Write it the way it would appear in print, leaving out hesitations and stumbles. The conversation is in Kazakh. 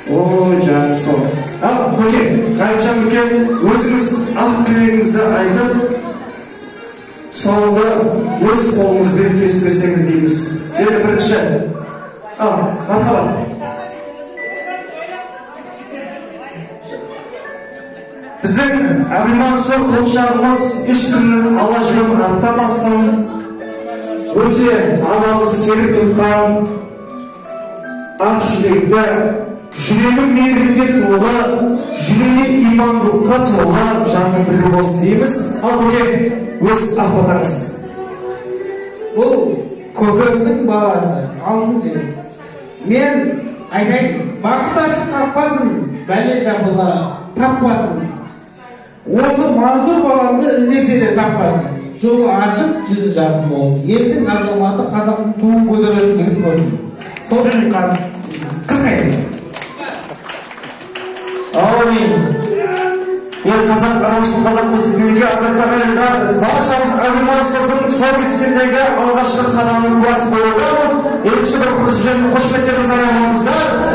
Ой, жаным сол. Ал, көке, Ғалимжан көке, өзіңіз ақ тілегіңізді айтып, соңында өз қолыңызбен кесіп берсеңіз дейміз. Енді бірінші. Ал, мархабат. Біздің Әбілмансұр құлшағымыз ешкімнің ала жігін аттамасын, өте адалы серік тұтқан, ақ жүректі, жүрегі мейірімге толы, жүрегі имандылыққа толы жанның бірі болсын дейміз. Ал көке, өз ақпатаңыз. Бұл көкемнің баласы, алтын жігіт. Мен айтайын, бақыт ашып таппасын, бәле жабыла таппасын. Осы Мансұр баламды іздесе де таппасын. Жолы ашық, жүзі жарқын болсын. Елдің азаматы, қазақтың туын көтеретін жігіт болсын. Сол үшін қырқайды. Аумин. Ел қазақ, арамшыл қазақпыз, елге адыртағайындар, баршамыз Әбілмансұрдың сол кескендегі алғашқы қадамның куәсі болудамыз. Екінші бір қошеметтеріңізді аямаңыздар.